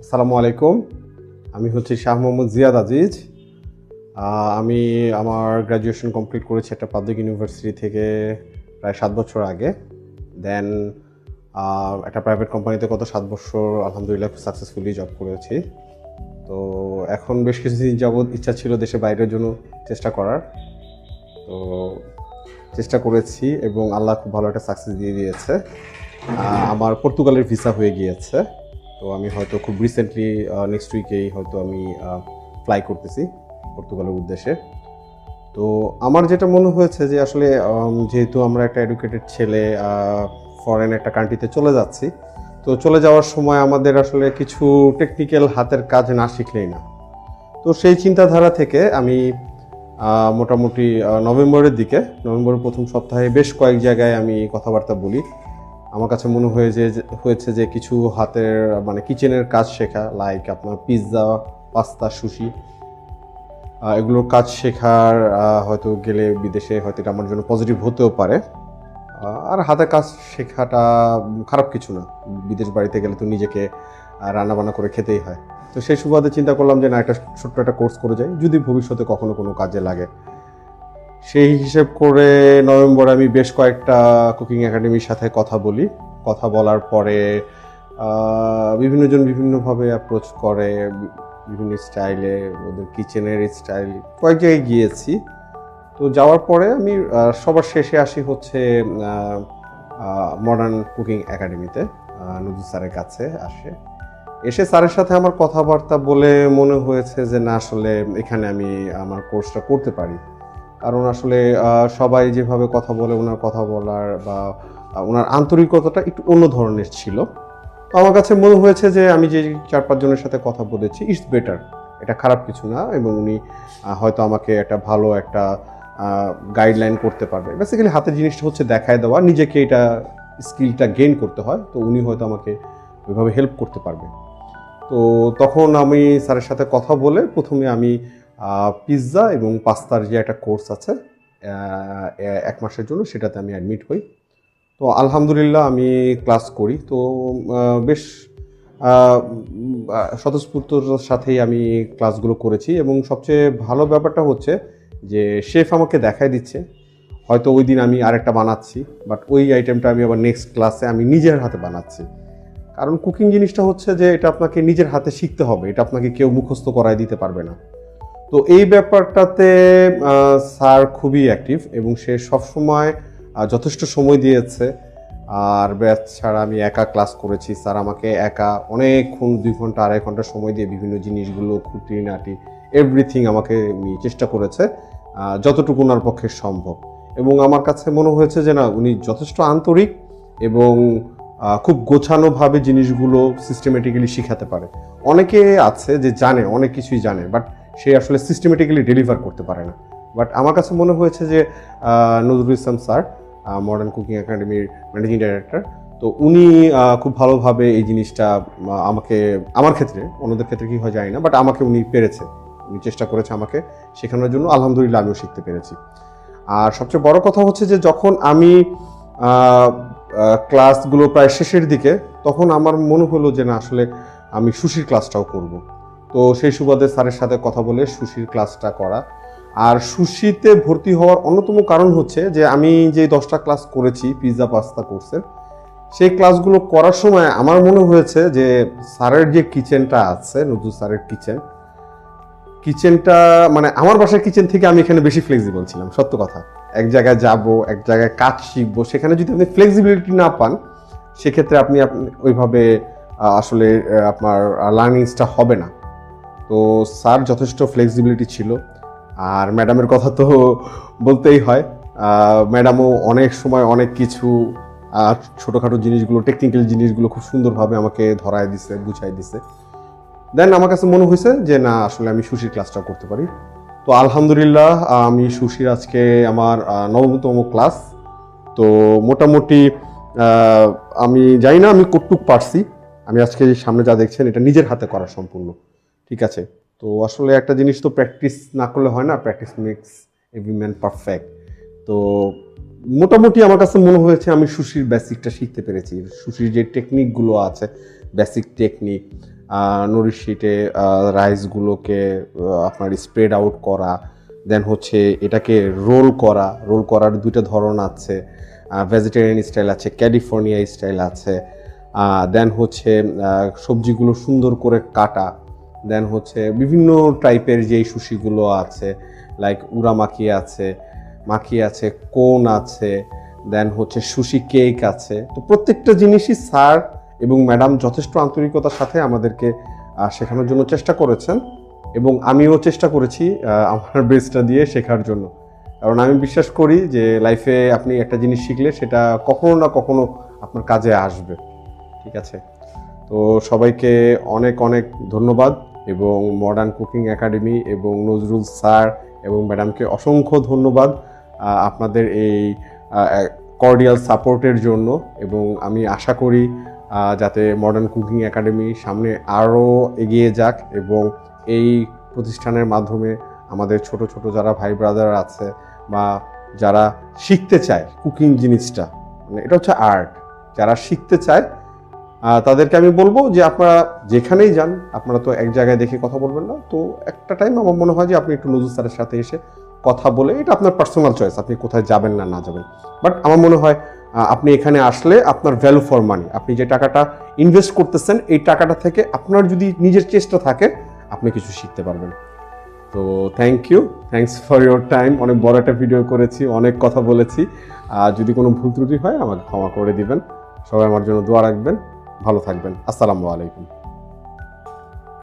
আসসালামু আলাইকুম। আমি হচ্ছি শাহ মোহাম্মদ জিয়াদ আজিজ। আমি আমার গ্র্যাজুয়েশন কমপ্লিট করেছি একটা পাবলিক ইউনিভার্সিটি থেকে প্রায় 7 বছর আগে। দেন একটা প্রাইভেট কোম্পানিতে গত 7 বছর আলহামদুলিল্লাহ সাকসেসফুলি জব করেছি। তো এখন বেশ কিছুদিন যাবৎ ইচ্ছা ছিল দেশের বাইরের জন্য চেষ্টা করার। তো চেষ্টা করেছি এবং আল্লাহ খুব ভালো একটা সাকসেস দিয়ে দিয়েছে। আমার পর্তুগালের ভিসা হয়ে গিয়েছে। তো আমি হয়তো খুব রিসেন্টলি নেক্সট উইকেই হয়তো আমি ফ্লাই করতেছি পর্তুগালের উদ্দেশ্যে। তো আমার যেটা মনে হয়েছে যে আসলে যেহেতু আমরা একটা এডুকেটেড ছেলে ফরেন একটা কান্ট্রিতে চলে যাচ্ছি, তো চলে যাওয়ার সময় আমাদের আসলে কিছু টেকনিক্যাল হাতের কাজ না শিখলেই না। তো সেই চিন্তাধারা থেকে আমি মোটামুটি নভেম্বরের প্রথম সপ্তাহে বেশ কয়েক জায়গায় আমি কথাবার্তা বলি। আমার কাছে মনে হয়েছে যে কিছু হাতের মানে কিচেনের কাজ শেখা, লাইক আপনার পিৎজা, পাস্তা, সুশি, এগুলোর কাজ শেখার হয়তো গেলে বিদেশে হয়তো এটা আমার জন্য পজিটিভ হতেও পারে। আর হাতের কাজ শেখাটা খারাপ কিছু না। বিদেশ বাড়িতে গেলে তো নিজেকে রান্নাবান্না করে খেতেই হয়। তো সেই সুবাদে চিন্তা করলাম যে না, একটা ছোট্ট একটা কোর্স করে যাই, যদি ভবিষ্যতে কখনো কোনো কাজে লাগে। সেই হিসেব করে নভেম্বরে আমি বেশ কয়েকটা কুকিং একাডেমির সাথে কথা বলি। কথা বলার পরে বিভিন্নজন বিভিন্নভাবে অ্যাপ্রোচ করে, বিভিন্ন স্টাইলে, ওদের কিচেনের স্টাইল কয়েক জায়গায় গিয়েছি। তো যাওয়ার পরে আমি সবার শেষে আসি হচ্ছে মডার্ন কুকিং একাডেমিতে, নজরুল স্যারের কাছে এসে স্যারের সাথে আমার কথাবার্তা বলে মনে হয়েছে যে না, আসলে এখানে আমি আমার কোর্সটা করতে পারি। কারণ আসলে সবাই যেভাবে কথা বলে, ওনার কথা বলার বা ওনার আন্তরিকতাটা একটু অন্য ধরনের ছিল। তো আমার কাছে মনে হয়েছে যে আমি যে 4-5 জনের সাথে কথা বলেছি, ইটস বেটার, এটা খারাপ কিছু না, এবং উনি হয়তো আমাকে একটা ভালো একটা গাইডলাইন করতে পারবে। বেসিক্যালি হাতের জিনিসটা হচ্ছে দেখায় দেওয়া, নিজেকে এটা স্কিলটা গেইন করতে হয়। তো উনি হয়তো আমাকে ওইভাবে হেল্প করতে পারবে। তো তখন আমি স্যারের সাথে কথা বলে প্রথমে আমি পিৎজা এবং পাস্তার যে একটা কোর্স আছে 1 মাসের জন্য, সেটাতে আমি অ্যাডমিট হই। তো আলহামদুলিল্লাহ আমি ক্লাস করি। তো বেশ স্বতঃস্ফূর্ততার সাথেই আমি ক্লাসগুলো করেছি, এবং সবচেয়ে ভালো ব্যাপারটা হচ্ছে যে শেফ আমাকে দেখায় দিচ্ছে। হয়তো ওই দিন আমি আরেকটা বানাচ্ছি, বাট ওই আইটেমটা আমি আবার নেক্সট ক্লাসে আমি নিজের হাতে বানাচ্ছি। কারণ কুকিং জিনিসটা হচ্ছে যে এটা আপনাকে নিজের হাতে শিখতে হবে, এটা আপনাকে কেউ মুখস্থ করায় দিতে পারবে না। তো এই ব্যাপারটাতে স্যার খুবই অ্যাক্টিভ, এবং সে সবসময় যথেষ্ট সময় দিয়েছে। আর ব্যাচ ছাড়া আমি একা ক্লাস করেছি, স্যার আমাকে একা অনেকক্ষণ 2 ঘন্টা 2.5 ঘন্টা সময় দিয়ে বিভিন্ন জিনিসগুলো খুঁটিনাটি এভরিথিং আমাকে উনি চেষ্টা করেছে যতটুকু ওনার পক্ষে সম্ভব। এবং আমার কাছে মনে হয়েছে যে না, উনি যথেষ্ট আন্তরিক এবং খুব গোছানোভাবে জিনিসগুলো সিস্টেমেটিক্যালি শিখাতে পারে। অনেকে আছে যে জানে, অনেক কিছুই জানে, বাট সে আসলে সিস্টেমেটিক্যালি ডেলিভার করতে পারে না। বাট আমার কাছে মনে হয়েছে যে Nazrul Islam sir, modern cooking একাডেমির ম্যানেজিং ডাইরেক্টর, তো উনি খুব ভালোভাবে এই জিনিসটা আমাকে, আমার ক্ষেত্রে, অন্যদের ক্ষেত্রে কী হয় জানি না, বাট আমাকে উনি পেরেছে, উনি চেষ্টা করেছে আমাকে শেখানোর জন্য। আলহামদুলিল্লাহ আমিও শিখতে পেরেছি। আর সবচেয়ে বড় কথা হচ্ছে যে যখন আমি ক্লাসগুলো প্রায় শেষের দিকে, তখন আমার মনে হলো যে না, আসলে আমি সুশির ক্লাসটাও করব। তো সেই সুবাদে স্যারের সাথে কথা বলে সুশির ক্লাসটা করা। আর সুশিতে ভর্তি হওয়ার অন্যতম কারণ হচ্ছে যে আমি যে 10টা ক্লাস করেছি পিৎজা পাস্তা কোর্সের, সেই ক্লাসগুলো করার সময় আমার মনে হয়েছে যে স্যারের যে কিচেনটা আছে, নজরুল স্যারের কিচেনটা মানে আমার বাসার কিচেন থেকে আমি এখানে বেশি ফ্লেক্সিবল ছিলাম, সত্য কথা। এক জায়গায় যাব, এক জায়গায় কাজ শিখবো, সেখানে যদি আপনি ফ্লেক্সিবিলিটি না পান, সেক্ষেত্রে আপনি ওইভাবে আসলে আপনার লার্নিংসটা হবে না। তো স্যার যথেষ্ট ফ্লেক্সিবিলিটি ছিল। আর ম্যাডামের কথা তো বলতেই হয়, ম্যাডামও অনেক সময় অনেক কিছু ছোটোখাটো জিনিসগুলো, টেকনিক্যাল জিনিসগুলো খুব সুন্দরভাবে আমাকে ধরায় দিছে, বুঝাই দিছে। দেন আমার কাছে মনে হয়েছে যে না, আসলে আমি সুশির ক্লাসটা করতে পারি। তো আলহামদুলিল্লাহ আমি সুশির আজকে আমার 9তম ক্লাস। তো মোটামুটি আমি জানি না আমি কতটুক পারছি। আমি আজকে সামনে যা দেখছেন, এটা নিজের হাতে করা সম্পূর্ণ, ঠিক আছে। তো আসলে একটা জিনিস তো প্র্যাকটিস না করলে হয় না, practice makes every man perfect. তো মোটামুটি আমার কাছে মনে হয়েছে আমি সুশির বেসিকটা শিখতে পেরেছি। সুশির যে টেকনিকগুলো আছে, বেসিক টেকনিক, নরিশ শিটে রাইসগুলোকে আপনার স্প্রেড আউট করা, দেন হচ্ছে এটাকে রোল করার দুইটা ধরন আছে, ভেজিটেরিয়ান স্টাইল আছে, ক্যালিফোর্নিয়া স্টাইল আছে, দেন হচ্ছে সবজিগুলো সুন্দর করে কাটা, দেন হচ্ছে বিভিন্ন টাইপের যেই সুশিগুলো আছে, লাইক উরামাকি আছে, কোন আছে, দেন হচ্ছে সুশি কেক আছে। তো প্রত্যেকটা জিনিসই স্যার এবং ম্যাডাম যথেষ্ট আন্তরিকতার সাথে আমাদেরকে শেখানোর জন্য চেষ্টা করেছেন, এবং আমিও চেষ্টা করেছি আমার বেস্টটা দিয়ে শেখার জন্য। কারণ আমি বিশ্বাস করি যে লাইফে আপনি একটা জিনিস শিখলে সেটা কখনো না কখনো আপনার কাজে আসবে। ঠিক আছে, তো সবাইকে অনেক অনেক ধন্যবাদ, এবং মডার্ন কুকিং একাডেমি এবং নজরুল স্যার এবং ম্যাডামকে অসংখ্য ধন্যবাদ আপনাদের এই কর্ডিয়াল সাপোর্টের জন্য। এবং আমি আশা করি যাতে মডার্ন কুকিং একাডেমি সামনে আরও এগিয়ে যাক, এবং এই প্রতিষ্ঠানের মাধ্যমে আমাদের ছোট ছোট যারা ভাই ব্রাদার আছে বা যারা শিখতে চায় কুকিং জিনিসটা, মানে এটা হচ্ছে আর্ট, যারা শিখতে চায় তাদেরকে আমি বলবো যে আপনারা যেখানেই যান, আপনারা তো এক জায়গায় দেখে কথা বলবেন না, তো একটা টাইম আমার মনে হয় যে আপনি একটু নজরুল স্যারের সাথে এসে কথা বলে, এটা আপনার পার্সোনাল চয়েস, আপনি কোথায় যাবেন না যাবেন, বাট আমার মনে হয় আপনি এখানে আসলে আপনার ভ্যালু ফর মানি, আপনি যে টাকাটা ইনভেস্ট করতেছেন এই টাকাটা থেকে আপনার যদি নিজের চেষ্টা থাকে আপনি কিছু শিখতে পারবেন। তো থ্যাংকস ফর ইয়োর টাইম। অনেক বড় একটা ভিডিও করেছি, অনেক কথা বলেছি, যদি কোনো ভুল ত্রুটি হয় আমাকে ক্ষমা করে দিবেন। সবাই আমার জন্য দোয়া রাখবেন, ভালো থাকবেন। আসসালামু আলাইকুম।